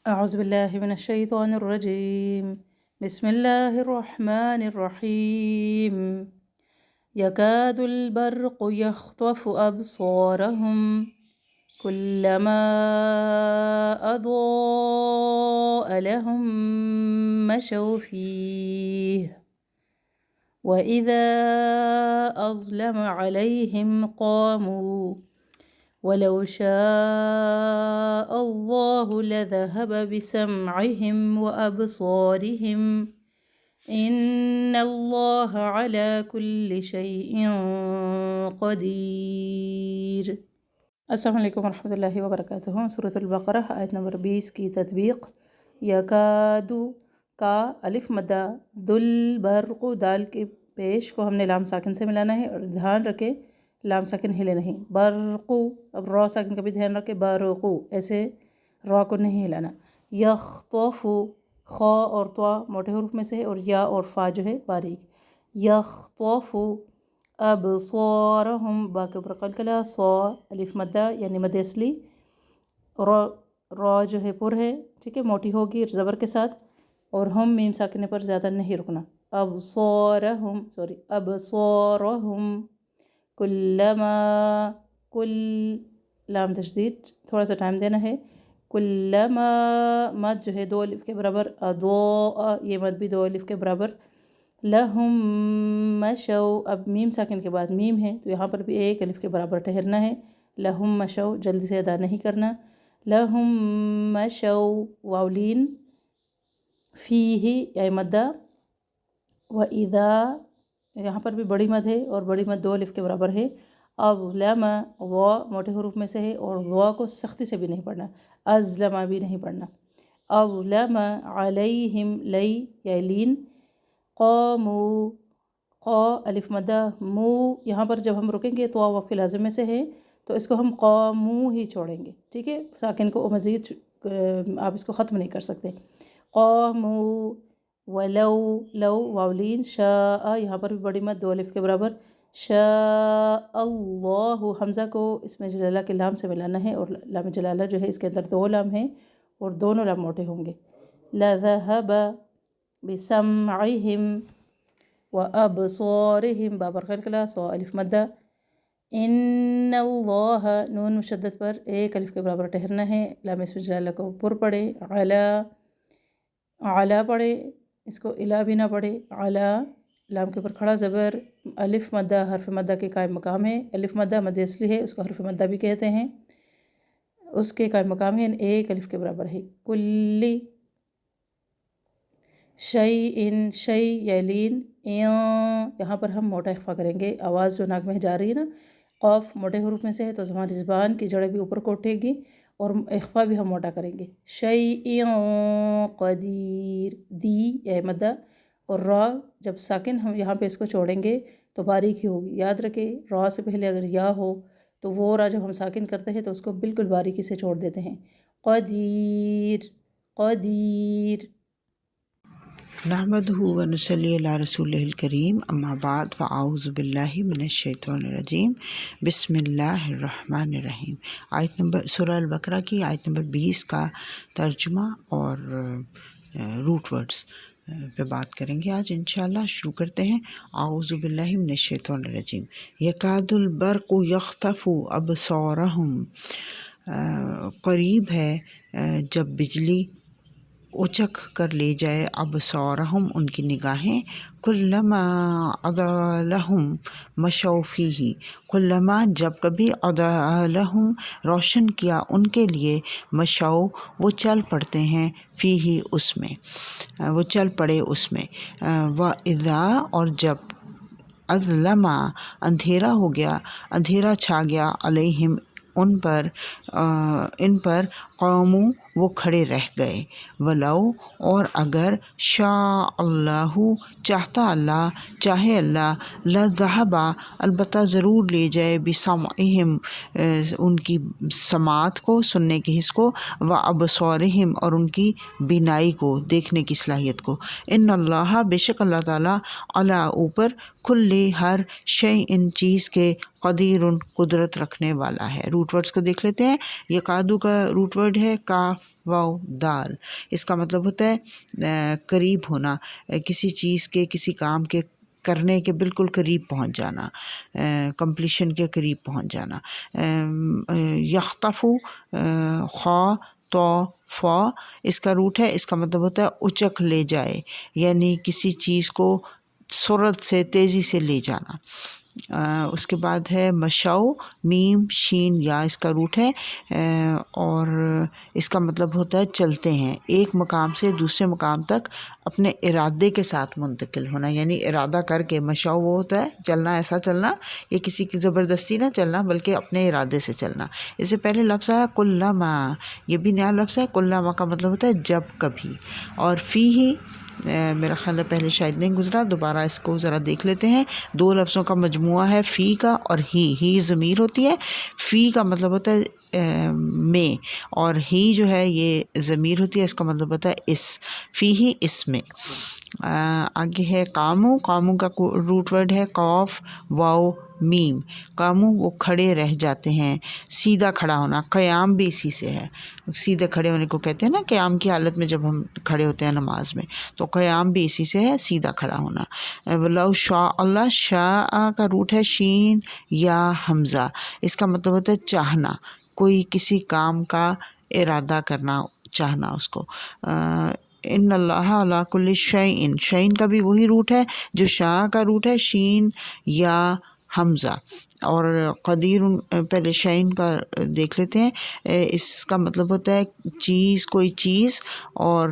أعوذ بالله من الشيطان الرجيم. بسم الله الرحمن الرحيم. يكاد البرق يخطف أبصارهم كلما أضاء لهم مشوا فيه وإذا أظلم عليهم قاموا ولو شاء الله لذهب بسمعهم وأبصارهم إن الله على كل شيء قدير۔ السلام علیکم ورحمۃ اللہ وبرکاتہ۔ سورۃ البقرہ آیت نمبر 20 کی تطبیق۔ یکادو کا الف مدہ، دل برق دال کے پیش کو ہم نے لام ساکن سے ملانا ہے اور دھیان رکھیں لام ساکن ہلے نہیں۔ برقو، اب را ساکن کا بھی دھیان رکھیں، برقو ایسے را کو نہیں ہلانا۔ یخطفو، خا اور طا موٹے حروف میں سے ہے اور یا اور فا جو ہے باریک۔ یخطفو ابصارہم، با کے اوپر قلقلہ، صا الف مدہ یعنی مد اصلی، را جو ہے پر ہے، ٹھیک ہے، موٹی ہوگی زبر کے ساتھ، اور ہم میم ساکنے پر زیادہ نہیں رکنا۔ ابصارہم کلما، کل لام تشدید تھوڑا سا ٹائم دینا ہے۔ کلما مد جو ہے 2 الف کے برابر، اضاء یہ مد بھی 2 الف کے برابر۔ لہم مشو، اب میم ساکن کے بعد میم ہے تو یہاں پر بھی 1 الف کے برابر ٹھہرنا ہے۔ لہم مشو جلدی سے ادا نہیں کرنا۔ لہم مشو واولین، فیہ یا مدہ، وَإِذَا یہاں پر بھی بڑی مد ہے اور بڑی مد 2 الف کے برابر ہے۔ اظلم، ضا موٹے حروف میں سے ہے اور ضا کو سختی سے بھی نہیں پڑھنا، ازلم بھی نہیں پڑھنا۔ اظلم علیہم، لی یا لین، قامو، قا الف مدہ، مو یہاں پر جب ہم رکیں گے تو وقف لازم میں سے ہے تو اس کو ہم قامو ہی چھوڑیں گے، ٹھیک ہے، ساکن کو مزید آپ اس کو ختم نہیں کر سکتے۔ قامو، ولو، لو واولین، شاء یہاں پر بھی بڑی مد 2 الف کے برابر۔ شاء اللہ، حمزہ کو اس میں جلالہ کے لام سے ملانا ہے اور لام جلالہ جو ہے اس کے اندر 2 لام ہیں اور دونوں لام موٹے ہوں گے۔ لذهب بسمعهم وابصارهم، با پر قلقلہ، صا الف مدہ۔ ان اللہ، نون مشدد پر 1 الف کے برابر ٹھہرنا ہے، لام اسم جلالہ کو پر پڑھے، علا پڑھے، اس کو الا بھی نہ پڑھے۔ علا لام کے اوپر کھڑا زبر، الف مدہ حرف مدہ کے قائم مقام ہے۔ الف مدہ مد اصلی ہے، اس کو حرف مدہ بھی کہتے ہیں، اس کے قائم مقام ہے 1 الف کے برابر ہے۔ کلی شیئن، شی یا لین، یہاں پر ہم موٹا اخفا کریں گے، آواز جو ناک میں جا رہی ہے نا، قاف موٹے حروف میں سے ہے تو ہماری زبان کی جڑیں بھی اوپر کو اٹھے گی اور اخفا بھی ہم موٹا کریں گے۔ شیئن قدیر، دی یا مدہ، اور را جب ساکن ہم یہاں پہ اس کو چھوڑیں گے تو باریک ہی ہوگی، یاد رکھیں را سے پہلے اگر یا ہو تو وہ را جب ہم ساکن کرتے ہیں تو اس کو بالکل باریکی سے چھوڑ دیتے ہیں۔ قدیر، قدیر۔ نحمدہ و نصلی علی رسولہ الکریم، اما بعد، فاعوذ باللہ من الشیطان الرجیم، بسم اللہ الرحمن الرحیم۔ آیت نمبر سورہ البقرہ کی آیت نمبر 20 کا ترجمہ اور روٹ ورڈز پہ بات کریں گے آج انشاءاللہ۔ شروع کرتے ہیں۔ اعوذ باللہ من الشیطان الرجیم۔ یکاد البرق یخطف ابصارہم، قریب ہے جب بجلی اچک کر لے جائے ابصارہم ان کی نگاہیں، کلما اضاء لہم مشوا فیہ، کلما جب کبھی اضاء لہم روشن کیا ان کے لیے، مشوا وہ چل پڑتے ہیں، فیہ اس میں، وہ چل پڑے اس میں، وَإِذَا اور جب، اظلم اندھیرا ہو گیا، اندھیرا چھا گیا، علیہم ان پر، قوموں وہ کھڑے رہ گئے، ولو اور اگر، شاء اللہ چاہتا اللہ، چاہے اللہ، لذہب البتہ ضرور لے جائے، بسمعہم ان کی سماعت کو، سننے کے حص کو، وابصارہم اور ان کی بینائی کو، دیکھنے کی صلاحیت کو، ان اللہ بے شک اللہ تعالیٰ، علی اوپر، کل ہر شے ان چیز کے قدیر قدرت رکھنے والا ہے۔ روٹ ورڈز کو دیکھ لیتے ہیں۔ یقادو کا روٹ ورڈ ہے کاف واو دال، اس کا مطلب ہوتا ہے قریب ہونا، کسی چیز کے کسی کام کے کرنے کے بالکل قریب پہنچ جانا، کمپلیشن کے قریب پہنچ جانا۔ یختفو خا تو فا اس کا روٹ ہے، اس کا مطلب ہوتا ہے اچک لے جائے، یعنی کسی چیز کو سرعت سے تیزی سے لے جانا۔ اس کے بعد ہے مشو میم شین یا اس کا روٹ ہے، اور اس کا مطلب ہوتا ہے چلتے ہیں، ایک مقام سے دوسرے مقام تک اپنے ارادے کے ساتھ منتقل ہونا، یعنی ارادہ کر کے۔ مشو وہ ہوتا ہے چلنا، ایسا چلنا، یہ کسی کی زبردستی نہ چلنا بلکہ اپنے ارادے سے چلنا۔ اس سے پہلے لفظ ہے کلما، یہ بھی نیا لفظ ہے۔ کلما کا مطلب ہوتا ہے جب کبھی، اور فی ہی میرا خیال ہے پہلے شاید نہیں گزرا، دوبارہ اس کو ذرا دیکھ لیتے ہیں۔ دو لفظوں کا مجموعہ ہے، فی کا اور ہی ضمیر ہوتی ہے۔ فی کا مطلب ہوتا ہے میں، اور ہی جو ہے یہ ضمیر ہوتی ہے، اس کا مطلب ہوتا ہے اس، فی ہی اس میں۔ آگے ہے قامو، قامو کا روٹ ورڈ ہے قاف واو میم۔ قامو وہ کھڑے رہ جاتے ہیں، سیدھا کھڑا ہونا، قیام بھی اسی سے ہے، سیدھے کھڑے ہونے کو کہتے ہیں نا، قیام کی حالت میں جب ہم کھڑے ہوتے ہیں نماز میں، تو قیام بھی اسی سے ہے، سیدھا کھڑا ہونا۔ لو شاء اللہ، شاء کا روٹ ہے شین یا حمزہ، اس کا مطلب ہوتا ہے چاہنا، کوئی کسی کام کا ارادہ کرنا، چاہنا اس کو۔ ان اللہ علی کل شیء، شیء کا بھی وہی روٹ ہے جو شاء کا روٹ ہے، شین یا حمزہ۔ اور قدیر، پہلے شیء کا دیکھ لیتے ہیں، اس کا مطلب ہوتا ہے چیز، کوئی چیز، اور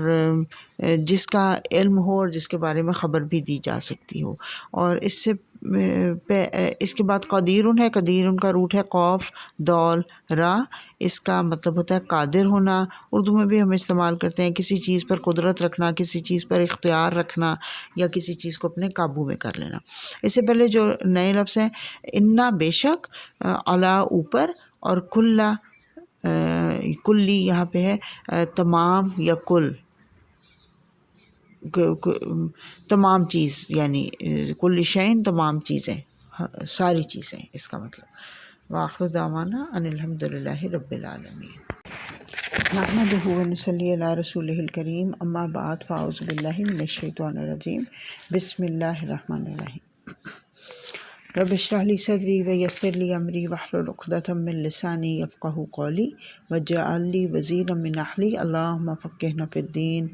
جس کا علم ہو اور جس کے بارے میں خبر بھی دی جا سکتی ہو۔ اور اس کے بعد قدیر ہے، قدیر کا روٹ ہے قاف دال را، اس کا مطلب ہوتا ہے قادر ہونا۔ اردو میں بھی ہم استعمال کرتے ہیں کسی چیز پر قدرت رکھنا، کسی چیز پر اختیار رکھنا، یا کسی چیز کو اپنے قابو میں کر لینا۔ اس سے پہلے جو نئے لفظ ہیں، انا بے شک، علا اوپر، اور کلا کلی یہاں پہ ہے تمام یا کل، تمام چیز، یعنی کل شین تمام چیزیں، ساری چیزیں، اس کا مطلب۔ وآخر دعوانا ان الحمد للہ رب العالمین۔ نحمدہ ونصلی علی رسولہ الکریم، اما بعد، فاعوذ باللہ من الشیطان الرجیم، بسم اللہ الرحمن الرحیم۔ رب اشرح لی صدری ویسر لی امری واحلل عقدۃ من لسانی یفقہوا قولی واجعل لی وزیرا من اہلی اللہم فقہنا فی الدین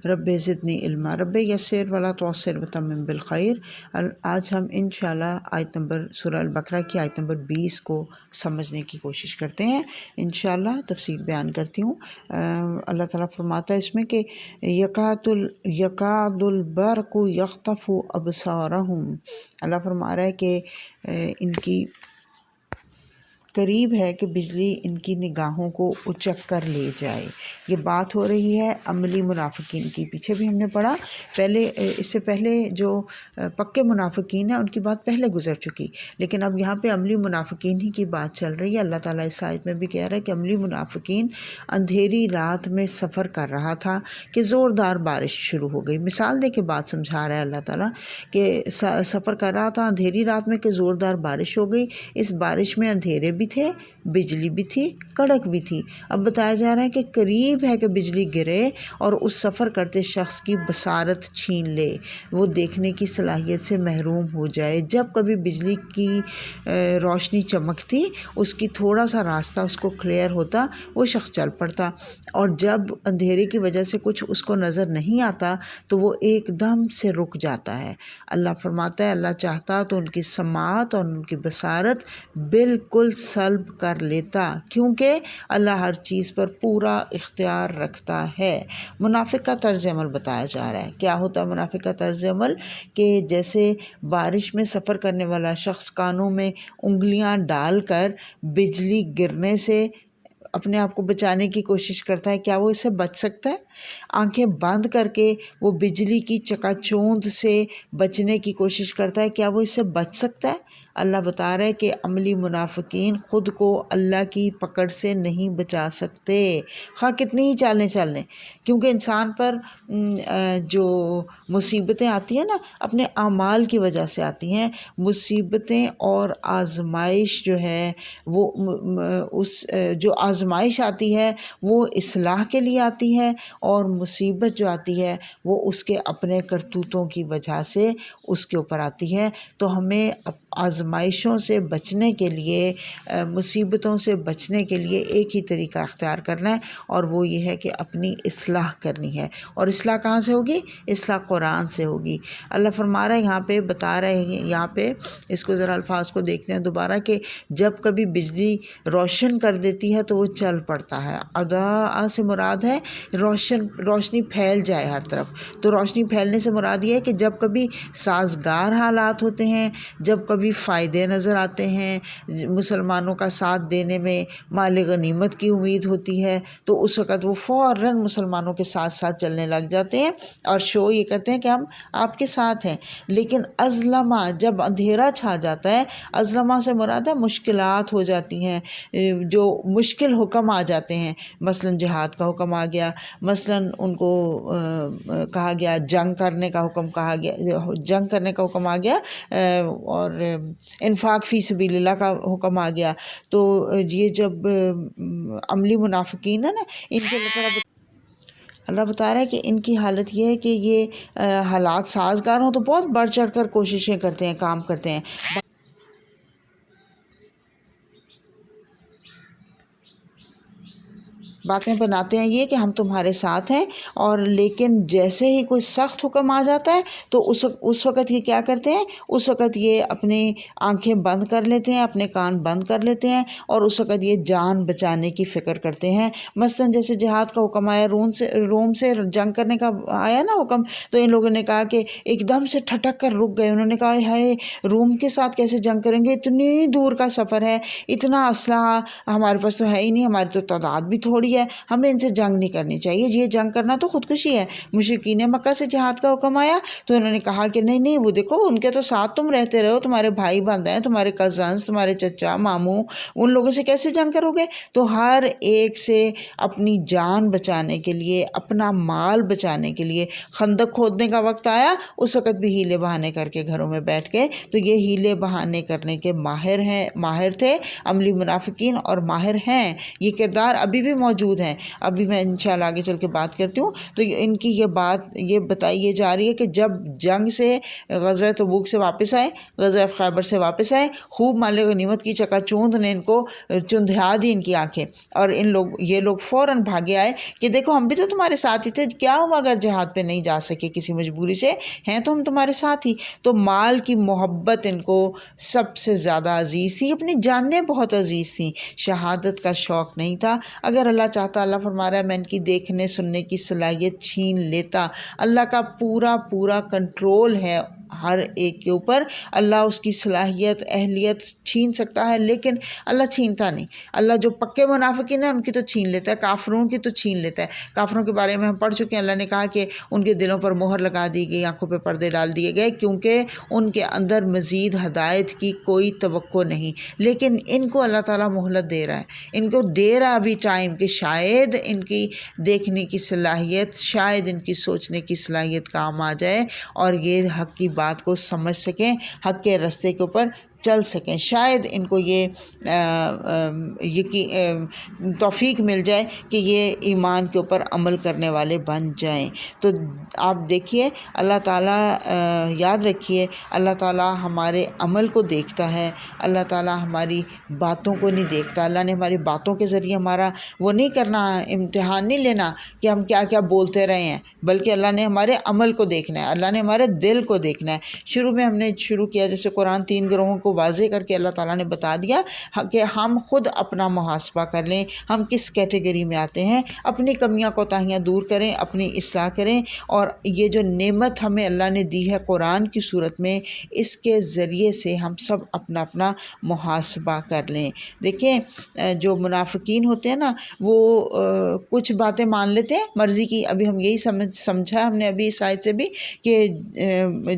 رب زدنی علما رب یسر ولا تعسر وتمم بالخیر۔ آج ہم انشاءاللہ آیت نمبر سورہ البقرہ کی آیت نمبر 20 کو سمجھنے کی کوشش کرتے ہیں، انشاءاللہ تفصیل بیان کرتی ہوں۔ اللہ تعالیٰ فرماتا ہے اس میں کہ یکاد البرق یخطف ابصارہم، اللہ فرما رہا ہے کہ ان کی قریب ہے کہ بجلی ان کی نگاہوں کو اچک کر لے جائے۔ یہ بات ہو رہی ہے عملی منافقین کی، پیچھے بھی ہم نے پڑھا، اس سے پہلے جو پکے منافقین ہیں ان کی بات پہلے گزر چکی، لیکن اب یہاں پہ عملی منافقین ہی کی بات چل رہی ہے۔ اللہ تعالیٰ اس آیت میں بھی کہہ رہا ہے کہ عملی منافقین اندھیری رات میں سفر کر رہا تھا کہ زوردار بارش شروع ہو گئی۔ مثال دے کے بات سمجھا رہا ہے اللہ تعالیٰ کہ سفر کر رہا تھا اندھیری رات میں کہ زوردار بارش ہو گئی، اس بارش میں اندھیرے بھی تھے، بجلی بھی تھی، کڑک بھی تھی۔ اب بتایا جا رہا ہے کہ قریب ہے کہ بجلی گرے اور اس سفر کرتے شخص کی بصارت چھین لے، وہ دیکھنے کی صلاحیت سے محروم ہو جائے۔ جب کبھی بجلی کی روشنی چمکتی، اس کی تھوڑا سا راستہ اس کو کلیئر ہوتا، وہ شخص چل پڑتا، اور جب اندھیرے کی وجہ سے کچھ اس کو نظر نہیں آتا تو وہ ایک دم سے رک جاتا ہے۔ اللہ فرماتا ہے اللہ چاہتا تو ان کی سماعت اور ان کی بصارت بالکل سلب کر لیتا، کیونکہ اللہ ہر چیز پر پورا اختیار رکھتا ہے۔ منافق کا طرز عمل بتایا جا رہا ہے۔ کیا ہوتا ہے منافق کا طرز عمل؟ کہ جیسے بارش میں سفر کرنے والا شخص کانوں میں انگلیاں ڈال کر بجلی گرنے سے اپنے آپ کو بچانے کی کوشش کرتا ہے، کیا وہ اس سے بچ سکتا ہے؟ آنکھیں بند کر کے وہ بجلی کی چکا چوند سے بچنے کی کوشش کرتا ہے، کیا وہ اس سے بچ سکتا ہے؟ اللہ بتا رہے کہ عملی منافقین خود کو اللہ کی پکڑ سے نہیں بچا سکتے، خواہ کتنی ہی چالیں چل لیں، کیونکہ انسان پر جو مصیبتیں آتی ہیں نا اپنے اعمال کی وجہ سے آتی ہیں۔ مصیبتیں اور آزمائش جو ہے وہ جو آزمائش آتی ہے وہ اصلاح کے لیے آتی ہے، اور مصیبت جو آتی ہے وہ اس کے اپنے کرتوتوں کی وجہ سے اس کے اوپر آتی ہے۔ تو ہمیں آزمائشوں سے بچنے کے لیے، مصیبتوں سے بچنے کے لیے ایک ہی طریقہ اختیار کرنا ہے، اور وہ یہ ہے کہ اپنی اصلاح کرنی ہے۔ اور اصلاح کہاں سے ہوگی؟ اصلاح قرآن سے ہوگی۔ اللہ فرما رہا ہے یہاں پہ، بتا رہے ہیں یہاں پہ، اس کو ذرا الفاظ کو دیکھتے ہیں دوبارہ، کہ جب کبھی بجلی روشن کر دیتی ہے تو وہ چل پڑتا ہے۔ اضاء سے مراد ہے روشنی پھیل جائے ہر طرف۔ تو روشنی پھیلنے سے مراد یہ ہے کہ جب کبھی سازگار حالات ہوتے ہیں، جب کبھی فائدے نظر آتے ہیں، مسلمانوں کا ساتھ دینے میں مال غنیمت کی امید ہوتی ہے، تو اس وقت وہ فوراً مسلمانوں کے ساتھ ساتھ چلنے لگ جاتے ہیں اور شو یہ کرتے ہیں کہ ہم آپ کے ساتھ ہیں۔ لیکن ازلمہ، جب اندھیرا چھا جاتا ہے، ازلمہ سے مراد ہے مشکلات ہو جاتی ہیں، جو مشکل حکم آ جاتے ہیں، مثلاً جہاد کا حکم آ گیا، مثلاً ان کو کہا گیا جنگ کرنے کا حکم، آ گیا، اور انفاق فی سبیل اللہ کا حکم آ گیا۔ تو یہ جب عملی منافقین ہے نا، ان کے اللہ بتا رہا ہے کہ ان کی حالت یہ ہے کہ یہ حالات سازگار ہوں تو بہت بڑھ چڑھ کر کوششیں کرتے ہیں، کام کرتے ہیں، باتیں بناتے ہیں یہ کہ ہم تمہارے ساتھ ہیں، اور لیکن جیسے ہی کوئی سخت حکم آ جاتا ہے تو اس وقت یہ کیا کرتے ہیں؟ اس وقت یہ اپنی آنکھیں بند کر لیتے ہیں، اپنے کان بند کر لیتے ہیں، اور اس وقت یہ جان بچانے کی فکر کرتے ہیں۔ مثلاً جیسے جہاد کا حکم آیا، روم سے جنگ کرنے کا آیا نا حکم، تو ان لوگوں نے کہا کہ ایک دم سے ٹھٹک کر رک گئے۔ انہوں نے کہا ہائے، روم کے ساتھ کیسے جنگ کریں گے؟ اتنی دور کا سفر ہے، اتنا اسلحہ ہمارے پاس تو ہے ہی نہیں، ہماری تو تعداد بھی تھوڑی ہے، ہمیں ان سے جنگ نہیں کرنی چاہیے، یہ جنگ کرنا تو خودکشی ہے۔ مشرکین مکہ سے جہاد کا حکم آیا تو انہوں نے کہا کہ نہیں، وہ دیکھو ان کے تو ساتھ تم رہتے رہو، تمہارے بھائی بندھ ہیں، تمہارے کزنس، تمہارے چچا ماموں، ان لوگوں سے کیسے جنگ کرو گے؟ تو ہر ایک سے اپنی جان بچانے کے لیے، اپنا مال بچانے کے لیے، خندق کھودنے کا وقت آیا، اس وقت بھی ہیلے بہانے کر کے گھروں میں بیٹھ گئے۔ تو یہ ہیلے بہانے کرنے کے ماہر تھے عملی منافقین، اور ماہر ہیں، یہ کردار ابھی بھی موجود ہیں۔ ابھی میں انشاءاللہ آگے چل کے بات کرتی ہوں۔ تو ان کی یہ بات یہ بتائی جا رہی ہے کہ جب جنگ سے، غزوہ تبوک سے واپس آئے، غزوہ خیبر سے واپس آئے، خوب مال غنیمت کی چکا چوند نے ان کو چندھیا دی ان کی آنکھیں، اور یہ لوگ فوراً بھاگے آئے کہ دیکھو ہم بھی تو تمہارے ساتھ ہی تھے، کیا ہوا اگر جہاد پہ نہیں جا سکے کسی مجبوری سے، ہیں تو ہم تمہارے ساتھ ہی۔ تو مال کی محبت ان کو سب سے زیادہ عزیز تھی، اپنی جانیں بہت عزیز تھیں، شہادت کا شوق نہیں تھا۔ اگر اللہ چاہتا، اللہ فرما رہا ہے میں ان کی دیکھنے سننے کی صلاحیت چھین لیتا۔ اللہ کا پورا کنٹرول ہے ہر ایک کے اوپر، اللہ اس کی صلاحیت، اہلیت چھین سکتا ہے، لیکن اللہ چھینتا نہیں۔ اللہ جو پکے منافقین ہیں ان کی تو چھین لیتا ہے، کافروں کی تو چھین لیتا ہے۔ کافروں کے بارے میں ہم پڑھ چکے ہیں، اللہ نے کہا کہ ان کے دلوں پر مہر لگا دی گئی، آنکھوں پہ پردے ڈال دیے گئے، کیونکہ ان کے اندر مزید ہدایت کی کوئی توقع نہیں۔ لیکن ان کو اللہ تعالیٰ مہلت دے رہا ہے، ان کو دے رہا ہے ابھی ٹائم، کہ شاید ان کی دیکھنے کی صلاحیت، شاید ان کی سوچنے کی صلاحیت کام آ جائے، اور یہ حق کی بات کو سمجھ سکیں، حق کے راستے کے اوپر چل سکیں، شاید ان کو یہ توفیق مل جائے کہ یہ ایمان کے اوپر عمل کرنے والے بن جائیں۔ تو آپ دیکھیے، اللہ تعالیٰ، یاد رکھیے، اللہ تعالیٰ ہمارے عمل کو دیکھتا ہے، اللہ تعالیٰ ہماری باتوں کو نہیں دیکھتا۔ اللہ نے ہماری باتوں کے ذریعے ہمارا وہ نہیں کرنا، امتحان نہیں لینا کہ ہم کیا کیا بولتے رہے ہیں، بلکہ اللہ نے ہمارے عمل کو دیکھنا ہے، اللہ نے ہمارے دل کو دیکھنا ہے۔ شروع میں ہم نے شروع کیا، جیسے قرآن 3 گروہوں کو واضح کر کے اللہ تعالیٰ نے بتا دیا کہ ہم خود اپنا محاسبہ کر لیں، ہم کس کیٹیگری میں آتے ہیں، اپنی کمیاں کوتاہیاں دور کریں، اپنی اصلاح کریں، اور یہ جو نعمت ہمیں اللہ نے دی ہے قرآن کی صورت میں، اس کے ذریعے سے ہم سب اپنا محاسبہ کر لیں۔ دیکھیں، جو منافقین ہوتے ہیں نا، وہ کچھ باتیں مان لیتے ہیں مرضی کی۔ ابھی ہم یہی سمجھا ہم نے ابھی اس آیت سے بھی، کہ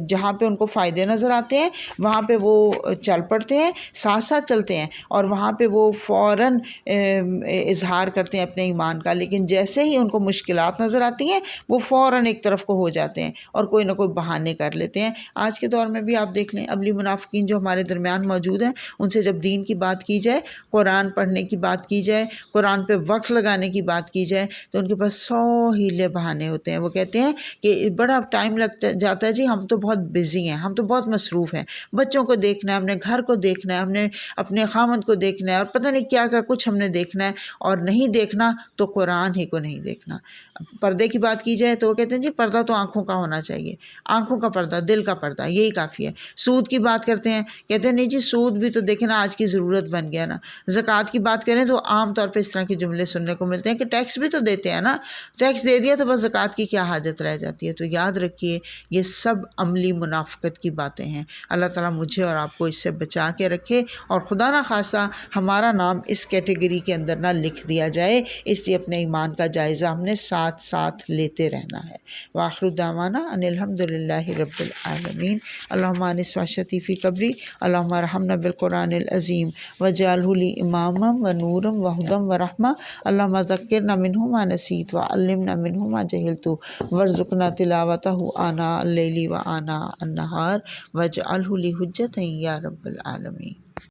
جہاں پہ ان کو فائدے نظر آتے ہیں وہاں پہ وہ چل پڑتے ہیں، ساتھ ساتھ چلتے ہیں، اور وہاں پہ وہ فوراً اظہار کرتے ہیں اپنے ایمان کا، لیکن جیسے ہی ان کو مشکلات نظر آتی ہیں وہ فوراً ایک طرف کو ہو جاتے ہیں اور کوئی نہ کوئی بہانے کر لیتے ہیں۔ آج کے دور میں بھی آپ دیکھ لیں، عملی منافقین جو ہمارے درمیان موجود ہیں، ان سے جب دین کی بات کی جائے، قرآن پڑھنے کی بات کی جائے، قرآن پہ وقت لگانے کی بات کی جائے، تو ان کے پاس 100 ہیلے بہانے ہوتے ہیں۔ وہ کہتے ہیں کہ بڑا ٹائم لگ جاتا ہے جی، ہم تو بہت بزی ہیں، ہم تو بہت مصروف ہیں، بچوں کو دیکھنا ہے، ہم نے گھر کو دیکھنا ہے، ہم نے اپنے خامند کو دیکھنا ہے، اور پتہ نہیں کیا کیا کچھ ہم نے دیکھنا ہے، اور نہیں دیکھنا تو قرآن ہی کو نہیں دیکھنا۔ پردے کی بات کی جائے تو وہ کہتے ہیں جی پردہ تو آنکھوں کا ہونا چاہیے، آنکھوں کا پردہ، دل کا پردہ، یہی کافی ہے۔ سود کی بات کرتے ہیں، کہتے ہیں نہیں جی سود بھی تو دیکھیں نا آج کی ضرورت بن گیا نا۔ زکوٰۃ کی بات کریں تو عام طور پہ اس طرح کے جملے سننے کو ملتے ہیں کہ ٹیکس بھی تو دیتے ہیں نا، ٹیکس دے دیا تو بس زکوٰۃ کی کیا حاجت رہ جاتی ہے۔ تو یاد رکھیے یہ سب عملی منافقت کی باتیں ہیں۔ اللہ تعالیٰ مجھے اور آپ کو اس سے بچا کے رکھے، اور خدا نہ خواستہ ہمارا نام اس کیٹیگری کے اندر نہ لکھ دیا جائے، اس لیے اپنے ایمان کا جائزہ ہم نے ساتھ ساتھ لیتے رہنا ہے۔ وآخر دعوانا ان الحمد للہ رب العالمین۔ اللہم انس وحشتی فی قبری، اللہم ارحمنا بالقرآن العظیم وجعلہ لی اماما ونورا وہدی ورحمہ، اللہم ذکرنا منہ ما نسیت وعلمنا منہ ما جہلت وارزقنا تلاوتہ آناء اللیل وآناء النہار واجعلہ لی حجۃ یا رب العالمین۔